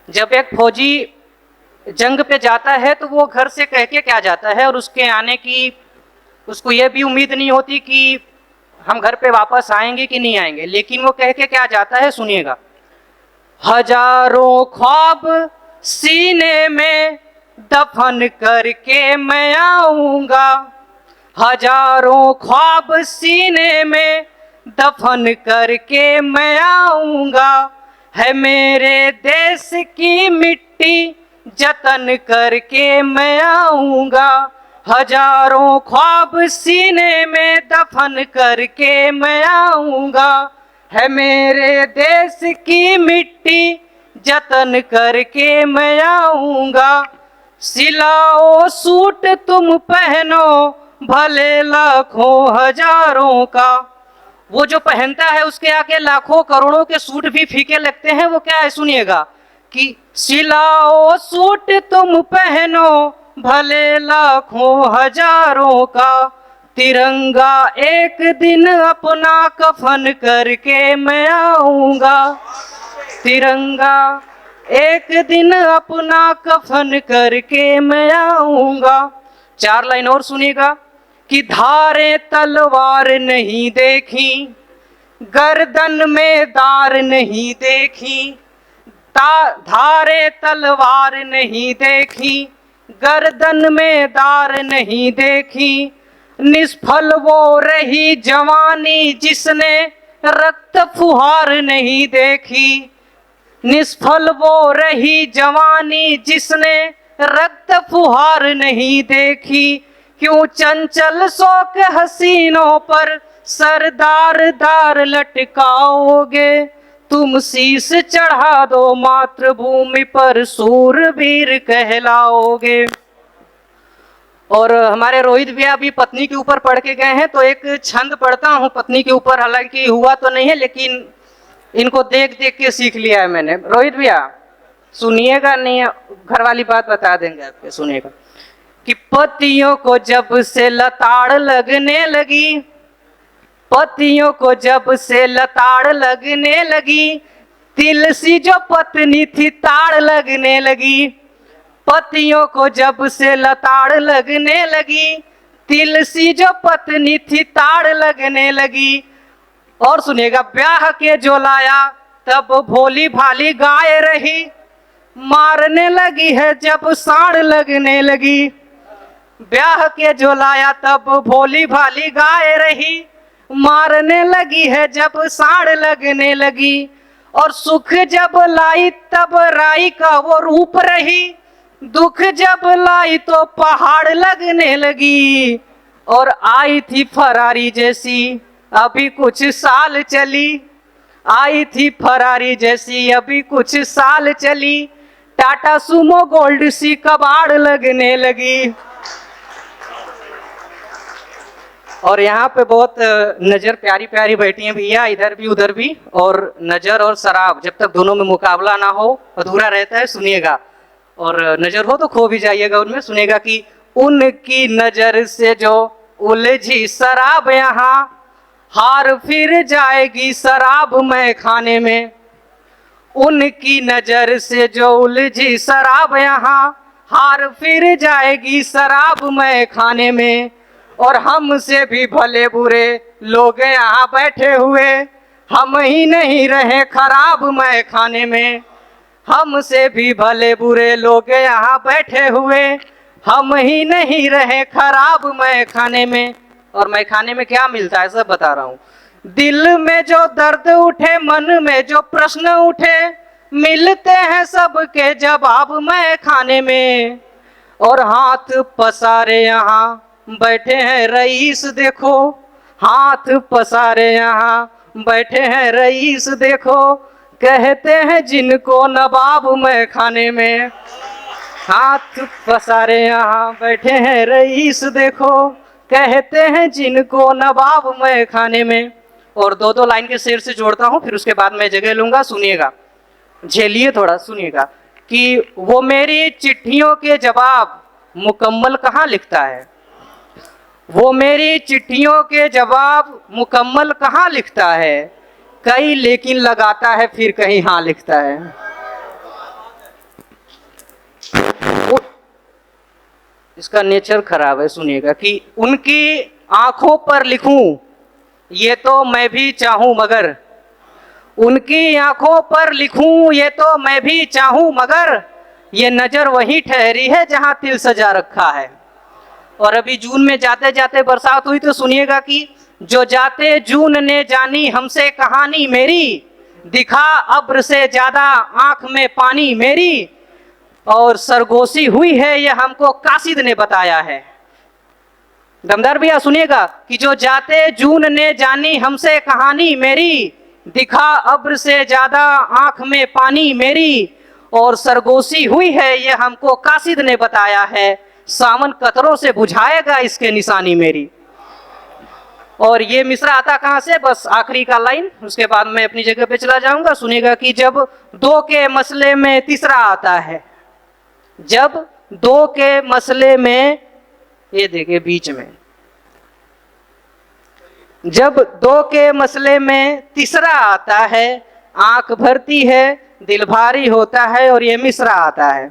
जब एक फौजी जंग पे जाता है तो वो घर से कह के क्या जाता है, और उसके आने की उसको ये भी उम्मीद नहीं होती कि हम घर पे वापस आएंगे कि नहीं आएंगे, लेकिन वो कह के क्या जाता है, सुनिएगा। हजारों ख्वाब सीने में दफन करके मैं आऊंगा, हजारों ख्वाब सीने में दफन करके मैं आऊंगा, है मेरे देश की मिट्टी जतन करके मैं आऊंगा, हजारों ख्वाब सीने में दफन करके मैं आऊंगा, है मेरे देश की मिट्टी जतन करके मैं आऊंगा, सिलाओ सूट तुम पहनो भले लाखों हजारों का। वो जो पहनता है उसके आगे लाखों करोड़ों के सूट भी फीके लगते हैं। वो क्या है, सुनिएगा कि सिलाओ सूट तुम पहनो भले लाखों हजारों का, तिरंगा एक दिन अपना कफन करके मैं आऊंगा, तिरंगा एक दिन अपना कफन करके मैं आऊंगा। 4 लाइन और सुनिएगा कि धारे तलवार नहीं देखी, गर्दन में दार नहीं देखी, धारे तलवार नहीं देखी, गर्दन में दार नहीं देखी, निष्फल वो रही जवानी जिसने रक्त फुहार नहीं देखी, निष्फल वो रही जवानी जिसने रक्त फुहार नहीं देखी, क्यों चंचल शौक हसीनों पर सरदार दार लटकाओगे, तुम शीश चढ़ा दो मातृभूमि पर सूरवीर कहलाओगे। और हमारे रोहित भैया भी पत्नी के ऊपर पढ़ के गए हैं, तो एक छंद पढ़ता हूँ पत्नी के ऊपर, हालांकि हुआ तो नहीं है लेकिन इनको देख देख के सीख लिया है मैंने। रोहित भैया सुनिएगा, नहीं घर वाली बात बता देंगे आपके, सुनिएगा कि पतियों को जब से लताड़ लगने लगी, पतियों को जब से लताड़ लगने लगी, तिल सी जो पत्नी थी ताड़ लगने लगी, पतियों को जब से लताड़ लगने लगी, तिल सी जो पत्नी थी ताड़ लगने लगी। और सुनिएगा, ब्याह के जो लाया तब भोली भाली गाय रही, मारने लगी है जब साड़ लगने लगी, ब्याह के जो लाया तब भोली भाली गाय रही, मारने लगी है जब साड़ लगने लगी, और सुख जब लाई तब राई का वो रूप रही, दुख जब लाई तो पहाड़ लगने लगी, और आई थी फरारी जैसी अभी कुछ साल चली, आई थी फरारी जैसी अभी कुछ साल चली, टाटा सुमो गोल्ड सी कबाड़ लगने लगी। और यहाँ पे बहुत नजर प्यारी प्यारी बैठी हैं भैया, इधर भी उधर भी, और नजर और शराब जब तक दोनों में मुकाबला ना हो अधूरा रहता है, सुनिएगा। और नजर हो तो खो भी जाइएगा उनमें, सुनिएगा कि उनकी नजर से जो उलझी शराब यहाँ, हार फिर जाएगी शराब मैं खाने में, उनकी नजर से जो उलझी शराब यहाँ, हार फिर जाएगी शराब मैं खाने में, और हमसे भी भले बुरे लोग यहाँ बैठे हुए, हम ही नहीं रहे खराब मैं खाने में, हमसे भी भले बुरे लोग यहाँ बैठे हुए, हम ही नहीं रहे खराब मैं खाने में। और मैं खाने में क्या मिलता है सब बता रहा हूँ। दिल में जो दर्द उठे, मन में जो प्रश्न उठे, मिलते हैं सबके जवाब मैं खाने में, और हाथ पसारे यहाँ बैठे हैं रईस देखो, हाथ पसारे यहाँ बैठे हैं रईस देखो, कहते हैं जिनको नवाब मैं खाने में, हाथ पसारे यहाँ बैठे हैं रईस देखो, कहते हैं जिनको नवाब मैं खाने में। और 2-2 लाइन के शेर से जोड़ता हूँ, फिर उसके बाद मैं जगह लूंगा, सुनिएगा, झेलिए थोड़ा, सुनिएगा कि वो मेरी चिट्ठियों के जवाब मुकम्मल कहाँ लिखता है, वो मेरी चिट्ठियों के जवाब मुकम्मल कहाँ लिखता है, कहीं लेकिन लगाता है फिर कहीं हाँ लिखता है। इसका नेचर खराब है, सुनिएगा कि उनकी आंखों पर लिखूं ये तो मैं भी चाहूं मगर, उनकी आंखों पर लिखूं ये तो मैं भी चाहूं मगर, ये नजर वहीं ठहरी है जहां तिल सजा रखा है। और अभी जून में जाते जाते बरसात हुई तो सुनिएगा कि जो जाते जून ने जानी हमसे कहानी मेरी, दिखा अब्र से ज्यादा आंख में पानी मेरी, और सरगोशी हुई है ये हमको कासिद ने बताया है। दमदार भैया सुनिएगा कि जो जाते जून ने जानी हमसे कहानी मेरी, दिखा अब्र से ज्यादा आंख में पानी मेरी, और सरगोशी हुई है ये हमको कासिद ने बताया है, सावन कतरों से बुझाएगा इसके निशानी मेरी। और ये मिसरा आता कहां से, बस आखिरी का लाइन, उसके बाद मैं अपनी जगह पे चला जाऊंगा। सुनिएगा कि जब दो के मसले में तीसरा आता है, जब दो के मसले में, ये देखिए बीच में, जब दो के मसले में तीसरा आता है, आंख भरती है दिल भारी होता है, और ये मिसरा आता है।